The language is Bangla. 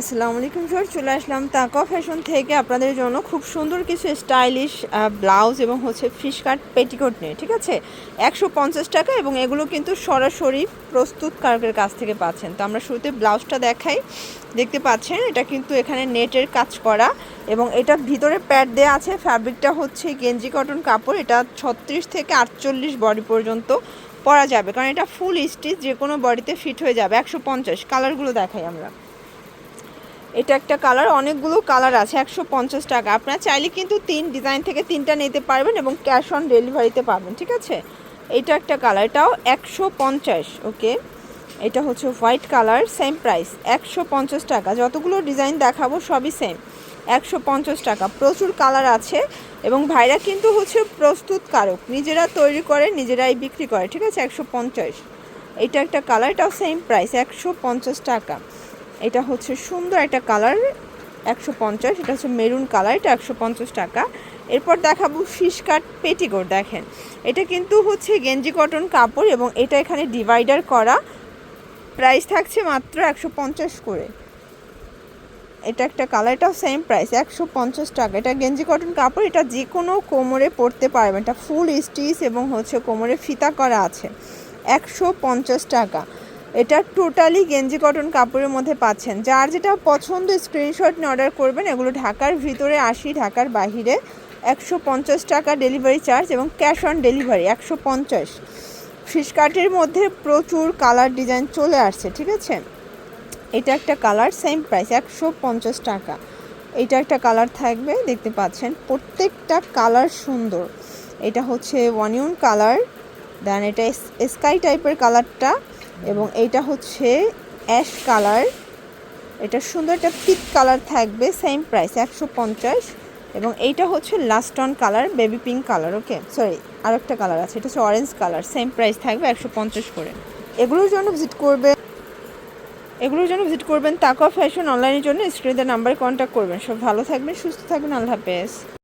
আসসালামু আলাইকুম স্যার, চলে আসলাম তাকওয়া ফ্যাশন থেকে আপনাদের জন্য খুব সুন্দর কিছু স্টাইলিশ ব্লাউজ এবং ফিশ কাট পেটিকোট নিয়ে। ঠিক আছে, 150 টাকা এবং এগুলো কিন্তু সরাসরি প্রস্তুতকারকের কাছ থেকে পাচ্ছেন। তো আমরা শুরুতে ব্লাউজটা দেখাই। দেখতে পাচ্ছেন এটা কিন্তু এখানে নেটের কাজ করা এবং এটা ভিতরে প্যাড দেওয়া আছে। ফ্যাব্রিকটা হচ্ছে গেঞ্জি কটন কাপড়। এটা 36 থেকে 48 বডি পর্যন্ত পরা যাবে, কারণ এটা ফুল স্টিচ, যে কোনো বডিতে ফিট হয়ে যাবে। 150। কালারগুলো দেখাই আমরা। এটা একটা কালার, অনেকগুলো কালার আছে। 150 টাকা। আপনারা চাইলে কিন্তু 3 ডিজাইন থেকে 3টা নিতে পারবেন এবং ক্যাশ অন ডেলিভারিতে পাবেন। ঠিক আছে, এটা একটা কালার, এটাও 150। ওকে, এটা হচ্ছে হোয়াইট কালার, সেম প্রাইস 150 টাকা। যতগুলো ডিজাইন দেখাবো সবই সেম, 150 টাকা। প্রচুর কালার আছে এবং ভাইরা কিন্তু প্রস্তুতকারক, নিজেরা তৈরি করে নিজেরাই বিক্রি করে। ঠিক আছে, 150। এটা একটা কালার, এটাও সেম প্রাইস 150 টাকা। এটা হচ্ছে সুন্দর একটা কালার, 150। এটা হচ্ছে মেরুন কালার, এটা 150 টাকা। এরপর দেখাবো ফিশ কাট পেটিকোট। দেখেন, এটা কিন্তু গেঞ্জি কটন কাপড় এবং এটা এখানে ডিভাইডার করা। প্রাইস থাকছে মাত্র 150 করে। এটা একটা কালার, এটাও সেম প্রাইস 150 টাকা। এটা গেঞ্জি কটন কাপড়, এটা যে কোনো কোমরে পরতে পারবেন। এটা ফুল স্টিচ এবং কোমরে ফিতা করা আছে। 150 টাকা। এটা টোটালি গেঞ্জি কটন কাপড়ের মধ্যে পাচ্ছেন। যার যেটা পছন্দ স্ক্রিনশট নিয়ে অর্ডার করবেন। এগুলো ঢাকার ভিতরে 80, ঢাকার বাহিরে 150 টাকা ডেলিভারি চার্জ এবং ক্যাশ অন ডেলিভারি 150। ফিশ কাটের মধ্যে প্রচুর কালার ডিজাইন চলে আসছে। ঠিক আছে, এটা একটা কালার, সেম প্রাইস 150 টাকা। এটা একটা কালার থাকবে, দেখতে পাচ্ছেন প্রত্যেকটা কালার সুন্দর। এটা হচ্ছে ওয়ানিয়ন কালার, দেন এটা স্কাই টাইপের কালারটা এবং এইটা হচ্ছে অ্যাশ কালার। এটা সুন্দর একটা পিক কালার থাকবে, সেম প্রাইস 150। এবং এইটা হচ্ছে last one colour, baby pink colour. Okay, sorry, আর একটা কালার আছে, এটা হচ্ছে অরেঞ্জ কালার। সেম প্রাইস থাকবে 150 করে। এগুলোর জন্য ভিজিট করবেন তাকওয়া ফ্যাশন অনলাইনের জন্য স্ক্রিনে নাম্বারে কন্ট্যাক্ট করবেন। সব ভালো থাকবেন, সুস্থ থাকবেন, আল্লাহ হাফেজ।